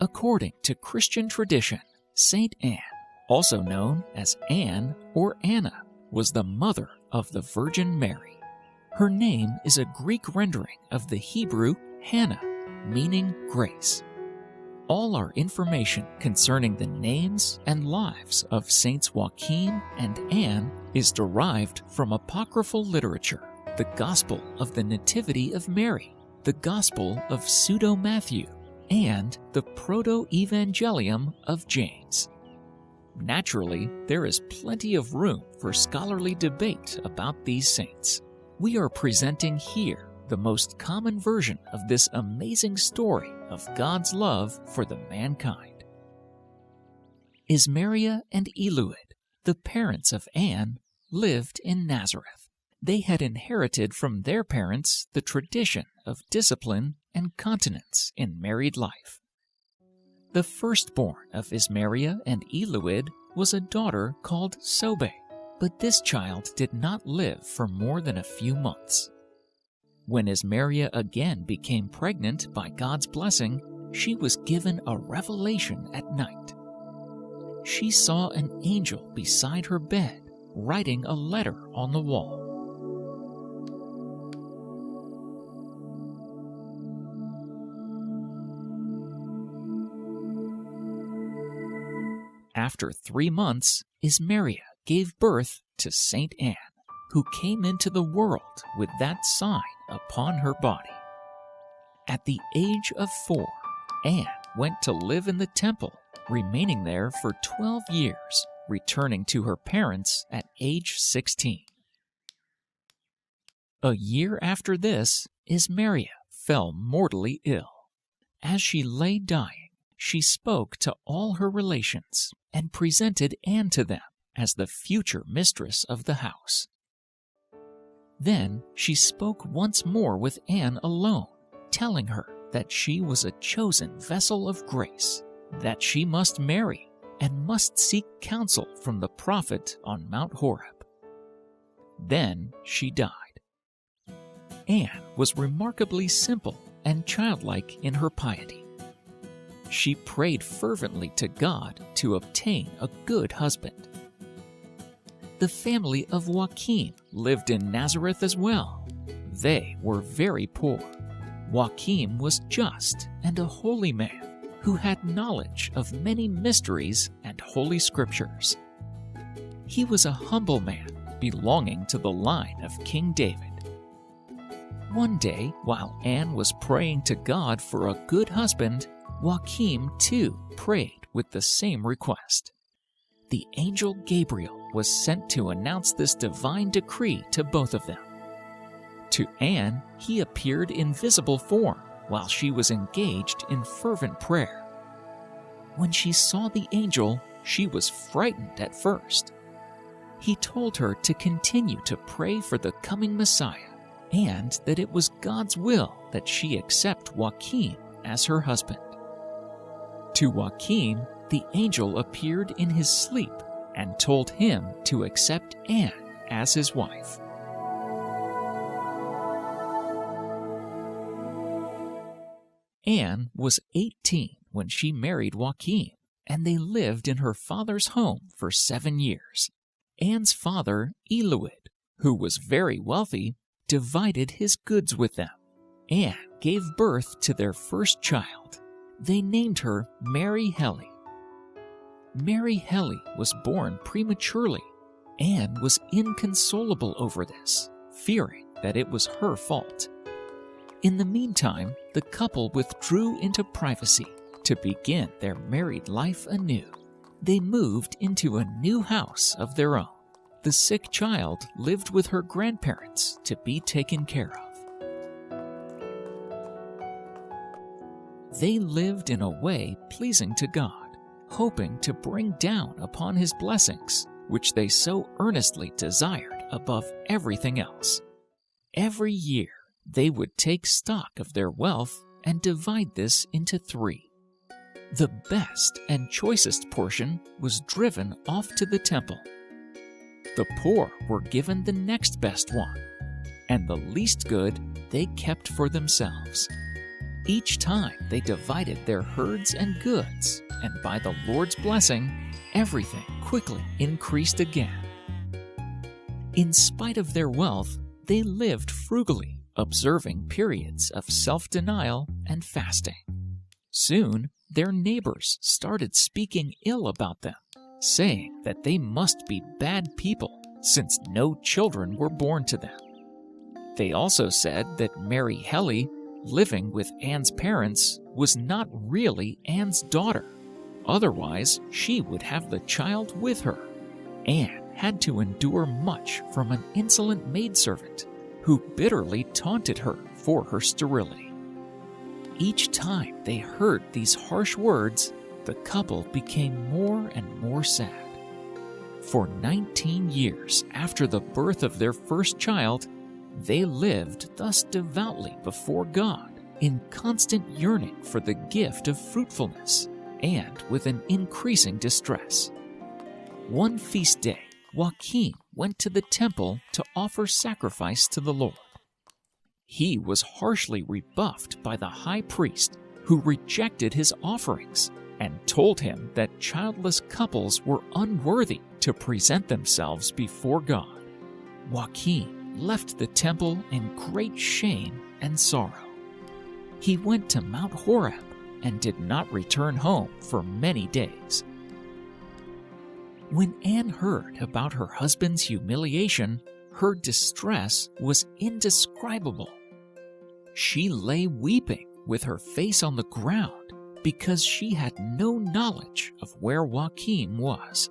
According to Christian tradition, Saint Anne, also known as Anne or Anna, was the mother of the Virgin Mary. Her name is a Greek rendering of the Hebrew Hannah, meaning grace. All our information concerning the names and lives of Saints Joachim and Anne is derived from apocryphal literature, the Gospel of the Nativity of Mary, the Gospel of Pseudo-Matthew, and the Proto-Evangelium of James. Naturally, there is plenty of room for scholarly debate about these saints. We are presenting here the most common version of this amazing story of God's love for the mankind. Ismaria and Eluid, the parents of Anne, lived in Nazareth. They had inherited from their parents the tradition of discipline and continence in married life. The firstborn of Ismaria and Eluid was a daughter called Sobe, but this child did not live for more than a few months. When Ismaria again became pregnant by God's blessing, she was given a revelation at night. She saw an angel beside her bed, writing a letter on the wall. After 3 months, Ismaria gave birth to Saint Anne, who came into the world with that sign upon her body. At the age of 4, Anne went to live in the temple, remaining there for 12 years, returning to her parents at age 16. A year after this, Ismaria fell mortally ill. As she lay dying, she spoke to all her relations and presented Anne to them as the future mistress of the house. Then she spoke once more with Anne alone, telling her that she was a chosen vessel of grace, that she must marry and must seek counsel from the prophet on Mount Horeb. Then she died. Anne was remarkably simple and childlike in her piety. She prayed fervently to God to obtain a good husband. The family of Joachim lived in Nazareth as well. They were very poor. Joachim was just and a holy man who had knowledge of many mysteries and holy scriptures. He was a humble man belonging to the line of King David. One day, while Anne was praying to God for a good husband, Joachim too prayed with the same request. The angel Gabriel was sent to announce this divine decree to both of them. To Anne, he appeared in visible form while she was engaged in fervent prayer. When she saw the angel, she was frightened at first. He told her to continue to pray for the coming Messiah and that it was God's will that she accept Joachim as her husband. To Joachim, the angel appeared in his sleep and told him to accept Anne as his wife. Anne was 18 when she married Joachim, and they lived in her father's home for 7 years. Anne's father, Eluid, who was very wealthy, divided his goods with them. Anne gave birth to their first child. They named her Mary Helly. Mary Helly was born prematurely. Anne was inconsolable over this, fearing that it was her fault. In the meantime, the couple withdrew into privacy to begin their married life anew. They moved into a new house of their own. The sick child lived with her grandparents to be taken care of. They lived in a way pleasing to God, hoping to bring down upon His blessings, which they so earnestly desired above everything else. Every year, they would take stock of their wealth and divide this into 3. The best and choicest portion was driven off to the temple. The poor were given the next best one, and the least good they kept for themselves. Each time they divided their herds and goods, and by the Lord's blessing, everything quickly increased again. In spite of their wealth, they lived frugally, observing periods of self-denial and fasting. Soon, their neighbors started speaking ill about them, saying that they must be bad people since no children were born to them. They also said that Mary Helly, living with Anne's parents, was not really Anne's daughter. Otherwise, she would have the child with her. Anne had to endure much from an insolent maidservant who bitterly taunted her for her sterility. Each time they heard these harsh words, the couple became more and more sad. For 19 years after the birth of their first child, they lived thus devoutly before God, in constant yearning for the gift of fruitfulness, and with an increasing distress. One feast day, Joachim went to the temple to offer sacrifice to the Lord. He was harshly rebuffed by the high priest, who rejected his offerings and told him that childless couples were unworthy to present themselves before God. Joachim left the temple in great shame and sorrow. He went to Mount Horeb and did not return home for many days. When Anne heard about her husband's humiliation, her distress was indescribable. She lay weeping with her face on the ground because she had no knowledge of where Joachim was.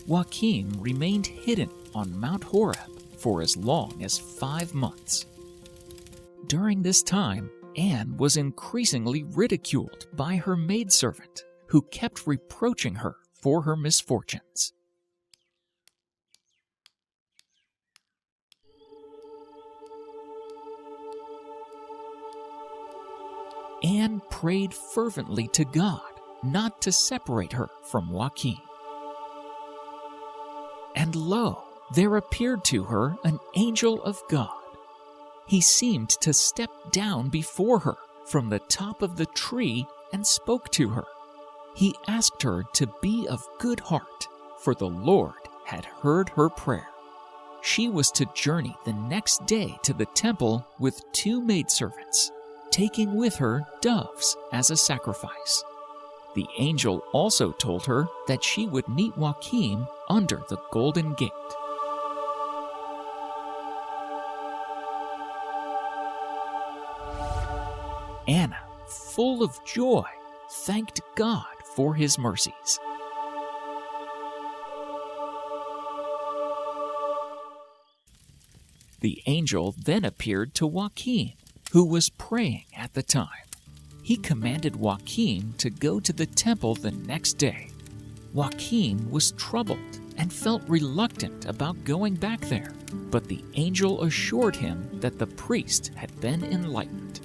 Joachim remained hidden on Mount Horeb for as long as 5 months. During this time, Anne was increasingly ridiculed by her maidservant, who kept reproaching her for her misfortunes. Anne prayed fervently to God not to separate her from Joachim. And lo, there appeared to her an angel of God. He seemed to step down before her from the top of the tree and spoke to her. He asked her to be of good heart, for the Lord had heard her prayer. She was to journey the next day to the temple with 2 maidservants, taking with her doves as a sacrifice. The angel also told her that she would meet Joachim under the Golden Gate. Anna, full of joy, thanked God for his mercies. The angel then appeared to Joachim, who was praying at the time. He commanded Joachim to go to the temple the next day. Joachim was troubled and felt reluctant about going back there, but the angel assured him that the priest had been enlightened.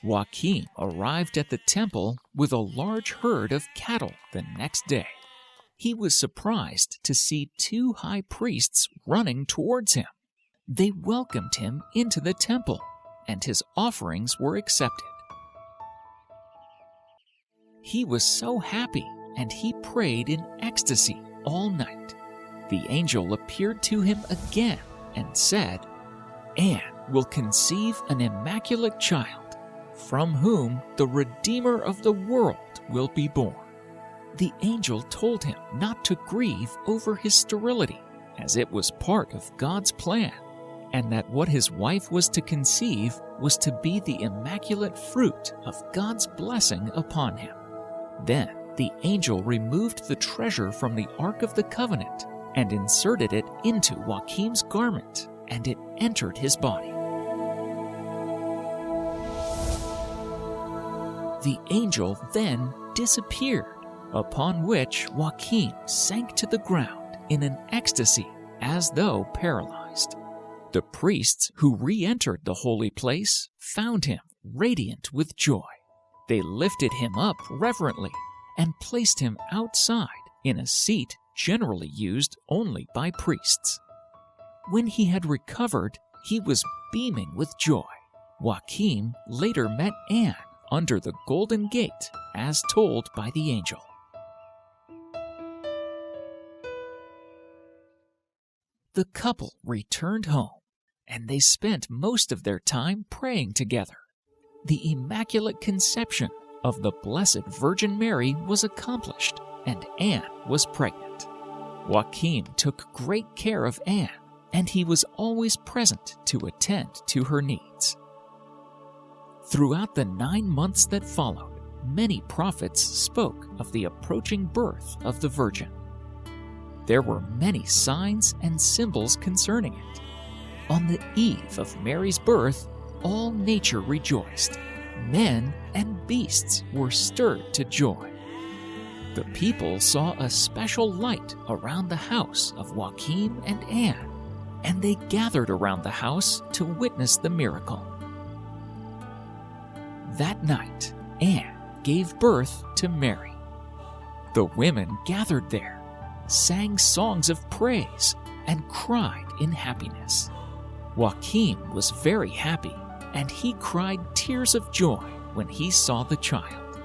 Joachim arrived at the temple with a large herd of cattle the next day. He was surprised to see 2 high priests running towards him. They welcomed him into the temple, and his offerings were accepted. He was so happy, and he prayed in ecstasy all night. The angel appeared to him again and said, "Anne will conceive an immaculate child, from whom the Redeemer of the world will be born." The angel told him not to grieve over his sterility, as it was part of God's plan, and that what his wife was to conceive was to be the immaculate fruit of God's blessing upon him. Then the angel removed the treasure from the Ark of the Covenant and inserted it into Joachim's garment, and it entered his body. The angel then disappeared, upon which Joachim sank to the ground in an ecstasy as though paralyzed. The priests who re-entered the holy place found him radiant with joy. They lifted him up reverently and placed him outside in a seat generally used only by priests. When he had recovered, he was beaming with joy, Joachim later met Anne under the Golden Gate, as told by the angel. The couple returned home, and they spent most of their time praying together. The Immaculate Conception of the Blessed Virgin Mary was accomplished, and Anne was pregnant. Joachim took great care of Anne, and he was always present to attend to her needs. Throughout the 9 months that followed, many prophets spoke of the approaching birth of the Virgin. There were many signs and symbols concerning it. On the eve of Mary's birth, all nature rejoiced. Men and beasts were stirred to joy. The people saw a special light around the house of Joachim and Anne, and they gathered around the house to witness the miracle. That night, Anne gave birth to Mary. The women gathered there, sang songs of praise, and cried in happiness. Joachim was very happy, and he cried tears of joy when he saw the child.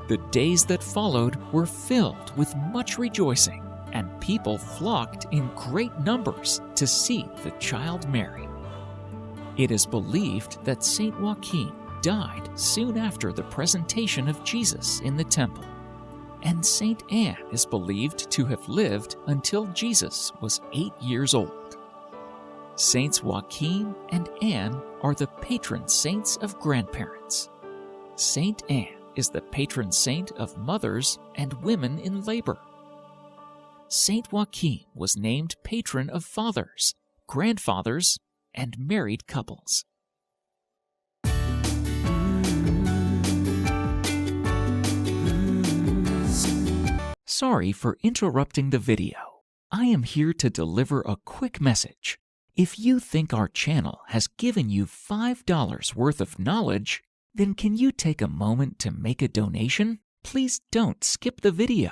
The days that followed were filled with much rejoicing, and people flocked in great numbers to see the child Mary. It is believed that Saint Joachim died soon after the presentation of Jesus in the temple, and Saint Anne is believed to have lived until Jesus was 8 years old. Saints Joachim and Anne are the patron saints of grandparents. Saint Anne is the patron saint of mothers and women in labor. Saint Joachim was named patron of fathers, grandfathers, and married couples. Sorry for interrupting the video. I am here to deliver a quick message. If you think our channel has given you $5 worth of knowledge, then can you take a moment to make a donation? Please don't skip the video.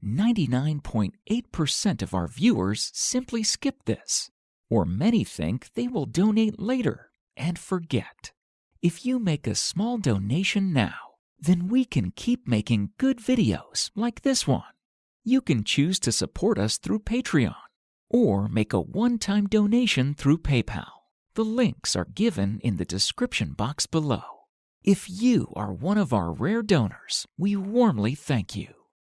99.8% of our viewers simply skip this, or many think they will donate later and forget. If you make a small donation now, then we can keep making good videos like this one. You can choose to support us through Patreon or make a one-time donation through PayPal. The links are given in the description box below. If you are one of our rare donors, we warmly thank you.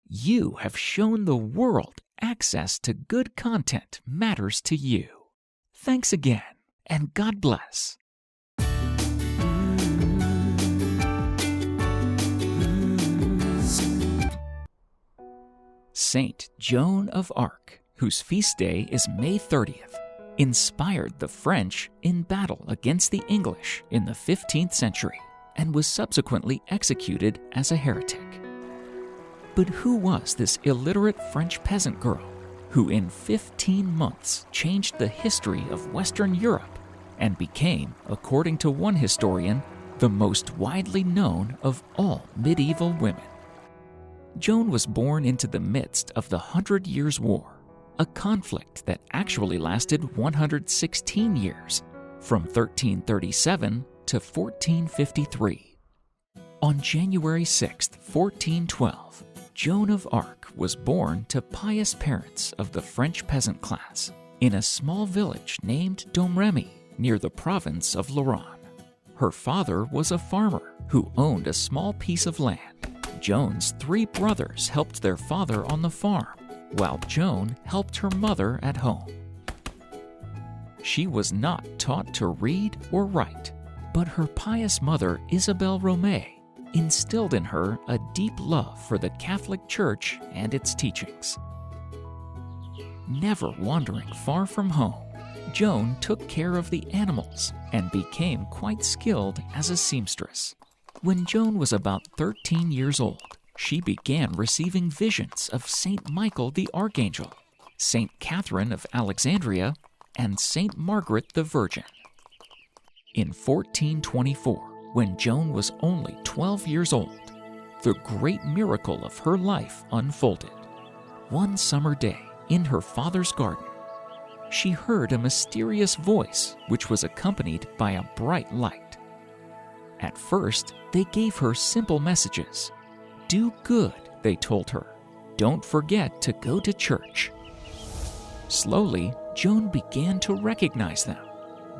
You have shown the world access to good content matters to you. Thanks again, and God bless. Saint Joan of Arc, whose feast day is May 30th, inspired the French in battle against the English in the 15th century and was subsequently executed as a heretic. But who was this illiterate French peasant girl who in 15 months changed the history of Western Europe and became, according to one historian, the most widely known of all medieval women? Joan was born into the midst of the 100 Years' War, a conflict that actually lasted 116 years, from 1337 to 1453. On January 6, 1412, Joan of Arc was born to pious parents of the French peasant class in a small village named Domremy near the province of Lorraine. Her father was a farmer who owned a small piece of land. Joan's 3 brothers helped their father on the farm, while Joan helped her mother at home. She was not taught to read or write, but her pious mother, Isabelle Romay, instilled in her a deep love for the Catholic Church and its teachings. Never wandering far from home, Joan took care of the animals and became quite skilled as a seamstress. When Joan was about 13 years old, she began receiving visions of Saint Michael the Archangel, Saint Catherine of Alexandria, and Saint Margaret the Virgin. In 1424, when Joan was only 12 years old, the great miracle of her life unfolded. One summer day in her father's garden, she heard a mysterious voice which was accompanied by a bright light. At first, they gave her simple messages. Do good, they told her. Don't forget to go to church. Slowly, Joan began to recognize them.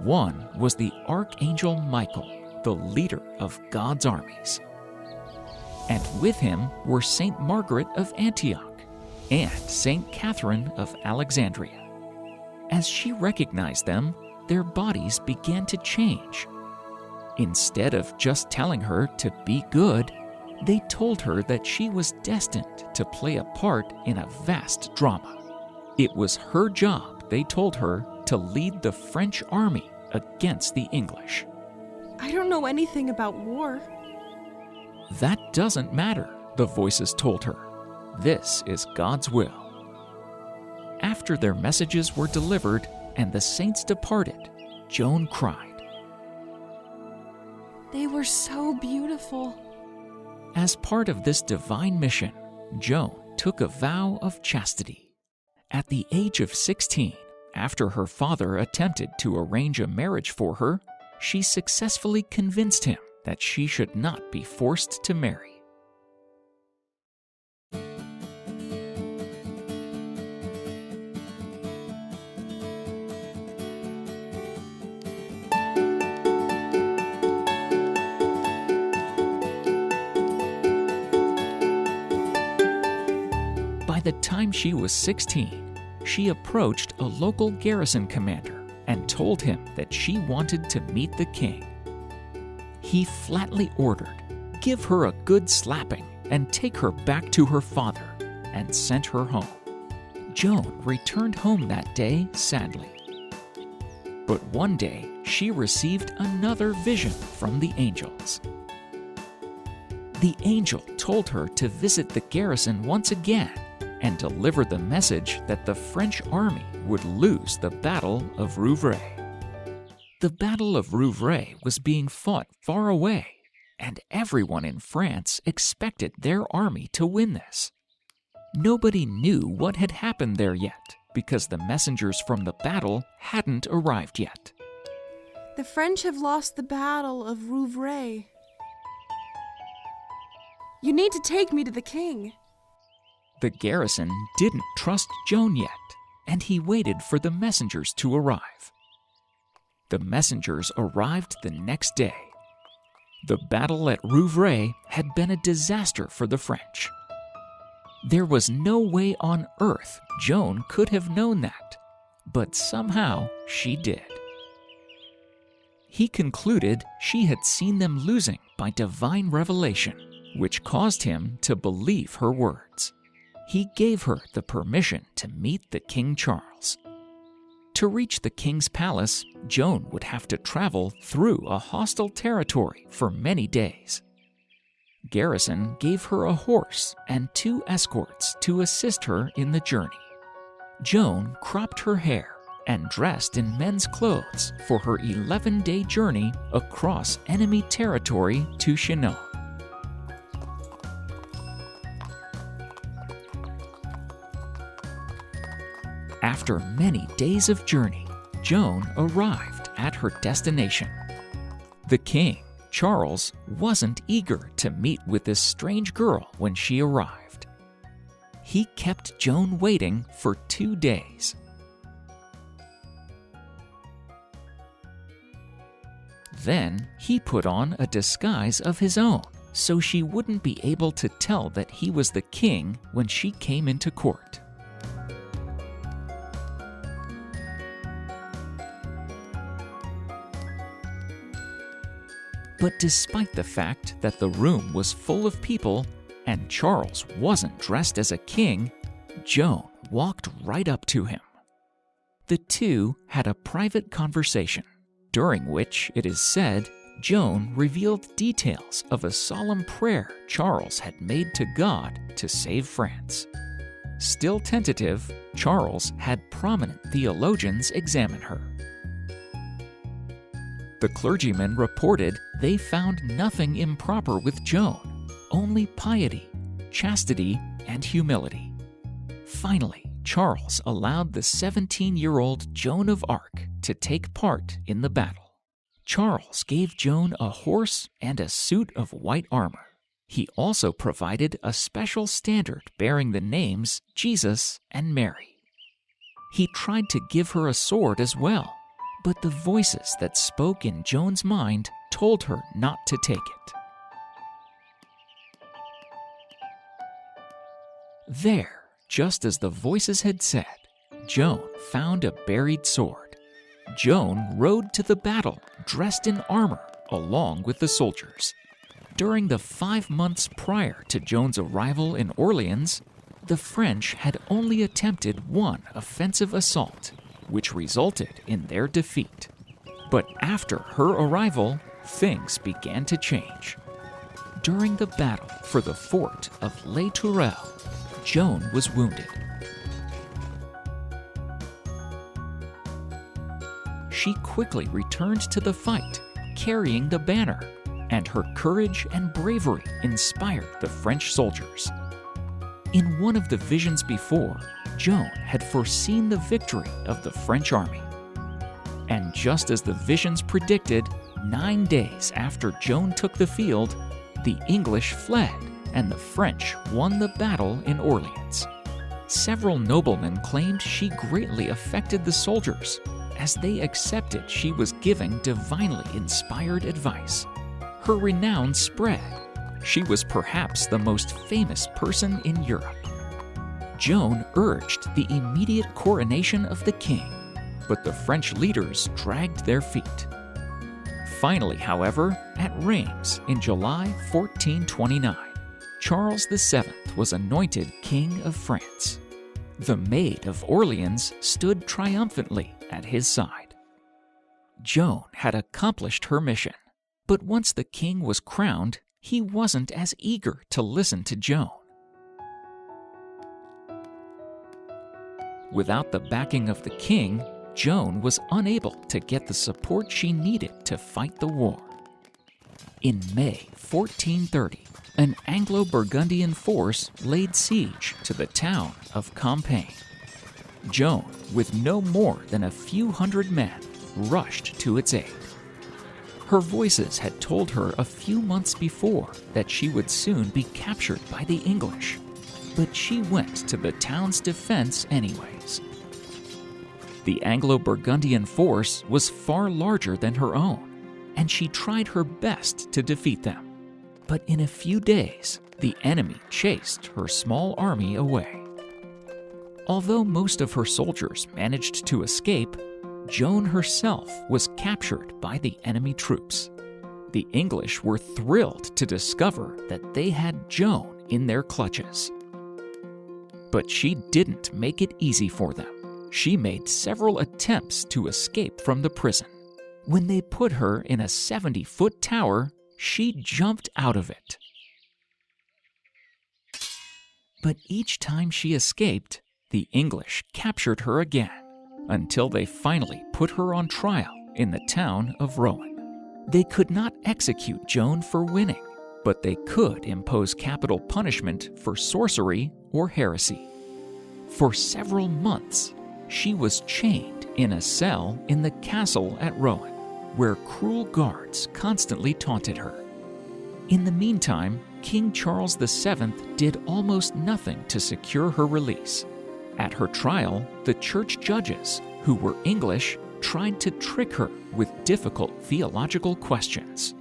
One was the Archangel Michael, the leader of God's armies. And with him were Saint Margaret of Antioch and Saint Catherine of Alexandria. As she recognized them, their bodies began to change. Instead of just telling her to be good, they told her that she was destined to play a part in a vast drama. It was her job, they told her, to lead the French army against the English. I don't know anything about war. That doesn't matter, the voices told her. This is God's will. After their messages were delivered and the saints departed, Joan cried. They were so beautiful. As part of this divine mission, Joan took a vow of chastity. At the age of 16, after her father attempted to arrange a marriage for her, she successfully convinced him that she should not be forced to marry. By the time she was 16, she approached a local garrison commander and told him that she wanted to meet the king. He flatly ordered, "Give her a good slapping and take her back to her father," and sent her home. Joan returned home that day sadly. But one day, she received another vision from the angels. The angel told her to visit the garrison once again and deliver the message that the French army would lose the Battle of Rouvray. The Battle of Rouvray was being fought far away, and everyone in France expected their army to win this. Nobody knew what had happened there yet, because the messengers from the battle hadn't arrived yet. The French have lost the Battle of Rouvray. You need to take me to the king. The garrison didn't trust Joan yet, and he waited for the messengers to arrive. The messengers arrived the next day. The battle at Rouvray had been a disaster for the French. There was no way on earth Joan could have known that, but somehow she did. He concluded she had seen them losing by divine revelation, which caused him to believe her words. He gave her the permission to meet the King Charles. To reach the king's palace, Joan would have to travel through a hostile territory for many days. Garrison gave her a horse and 2 escorts to assist her in the journey. Joan cropped her hair and dressed in men's clothes for her 11-day journey across enemy territory to Chinon. After many days of journey, Joan arrived at her destination. The king, Charles, wasn't eager to meet with this strange girl when she arrived. He kept Joan waiting for 2 days. Then he put on a disguise of his own, so she wouldn't be able to tell that he was the king when she came into court. But despite the fact that the room was full of people and Charles wasn't dressed as a king, Joan walked right up to him. The two had a private conversation, during which, it is said, Joan revealed details of a solemn prayer Charles had made to God to save France. Still tentative, Charles had prominent theologians examine her. The clergymen reported they found nothing improper with Joan, only piety, chastity, and humility. Finally, Charles allowed the 17-year-old Joan of Arc to take part in the battle. Charles gave Joan a horse and a suit of white armor. He also provided a special standard bearing the names Jesus and Mary. He tried to give her a sword as well, but the voices that spoke in Joan's mind told her not to take it. There, just as the voices had said, Joan found a buried sword. Joan rode to the battle dressed in armor along with the soldiers. During the 5 months prior to Joan's arrival in Orleans, the French had only attempted one offensive assault, which resulted in their defeat. But after her arrival, things began to change. During the battle for the fort of Les Tourelles, Joan was wounded. She quickly returned to the fight, carrying the banner, and her courage and bravery inspired the French soldiers. In one of the visions before, Joan had foreseen the victory of the French army. And just as the visions predicted, 9 days after Joan took the field, the English fled and the French won the battle in Orleans. Several noblemen claimed she greatly affected the soldiers, as they accepted she was giving divinely inspired advice. Her renown spread. She was perhaps the most famous person in Europe. Joan urged the immediate coronation of the king, but the French leaders dragged their feet. Finally, however, at Reims in July 1429, Charles VII was anointed King of France. The Maid of Orleans stood triumphantly at his side. Joan had accomplished her mission, but once the king was crowned, he wasn't as eager to listen to Joan. Without the backing of the king, Joan was unable to get the support she needed to fight the war. In May 1430, an Anglo-Burgundian force laid siege to the town of Compilation. Joan, with no more than a few hundred men, rushed to its aid. Her voices had told her a few months before that she would soon be captured by the English, but she went to the town's defense anyways. The Anglo-Burgundian force was far larger than her own, and she tried her best to defeat them. But in a few days, the enemy chased her small army away. Although most of her soldiers managed to escape, Joan herself was captured by the enemy troops. The English were thrilled to discover that they had Joan in their clutches. But she didn't make it easy for them. She made several attempts to escape from the prison. When they put her in a 70-foot tower, she jumped out of it. But each time she escaped, the English captured her again, until they finally put her on trial in the town of Rouen. They could not execute Joan for winning, but they could impose capital punishment for sorcery or heresy. For several months, she was chained in a cell in the castle at Rouen, where cruel guards constantly taunted her. In the meantime, King Charles VII did almost nothing to secure her release. At her trial, the church judges, who were English, tried to trick her with difficult theological questions.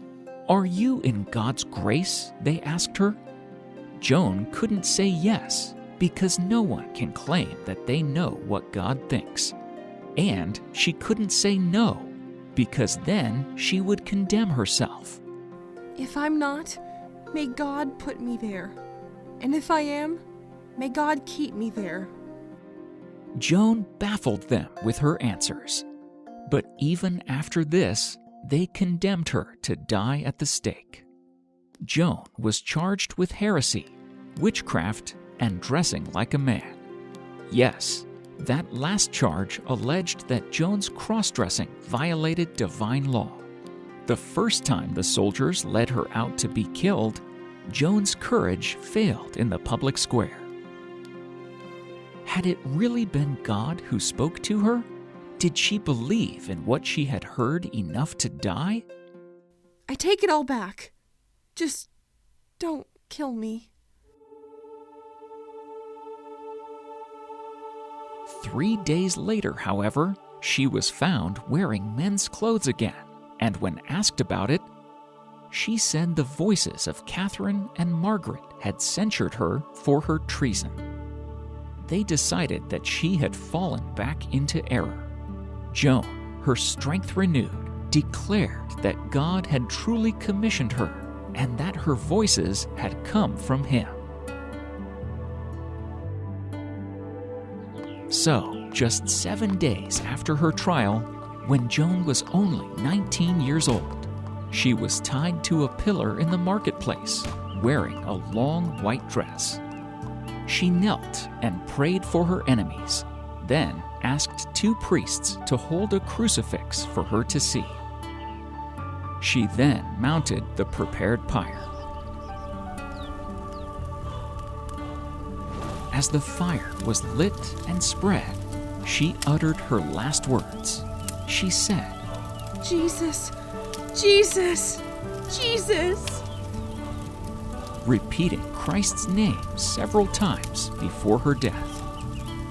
"Are you in God's grace?" they asked her. Joan couldn't say yes, because no one can claim that they know what God thinks. And she couldn't say no, because then she would condemn herself. If I'm not, may God put me there. And if I am, may God keep me there. Joan baffled them with her answers. But even after this, they condemned her to die at the stake. Joan was charged with heresy, witchcraft, and dressing like a man. Yes, that last charge alleged that Joan's cross-dressing violated divine law. The first time the soldiers led her out to be killed, Joan's courage failed in the public square. Had it really been God who spoke to her? Did she believe in what she had heard enough to die? I take it all back. Just don't kill me. 3 days later, however, she was found wearing men's clothes again, and when asked about it, she said the voices of Catherine and Margaret had censured her for her treason. They decided that she had fallen back into error. Joan, her strength renewed, declared that God had truly commissioned her and that her voices had come from Him. So, just 7 days after her trial, when Joan was only 19 years old, she was tied to a pillar in the marketplace, wearing a long white dress. She knelt and prayed for her enemies, then asked 2 priests to hold a crucifix for her to see. She then mounted the prepared pyre. As the fire was lit and spread, she uttered her last words. She said, Jesus, Jesus, Jesus, repeating Christ's name several times before her death.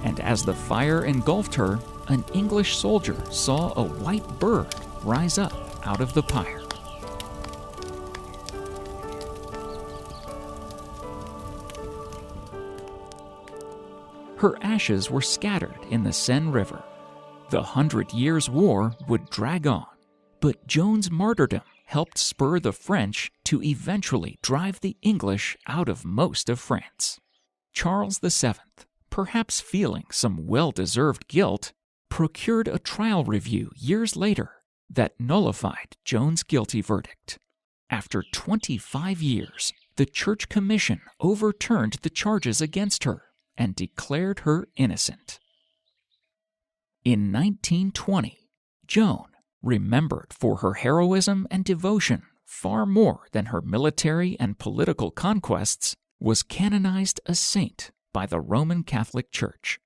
And as the fire engulfed her, an English soldier saw a white bird rise up out of the pyre. Her ashes were scattered in the Seine River. The 100 Years' War would drag on, but Joan's martyrdom helped spur the French to eventually drive the English out of most of France. Charles VII, perhaps feeling some well-deserved guilt, procured a trial review years later that nullified Joan's guilty verdict. After 25 years, the Church Commission overturned the charges against her and declared her innocent. In 1920, Joan, remembered for her heroism and devotion far more than her military and political conquests, was canonized a saint by the Roman Catholic Church.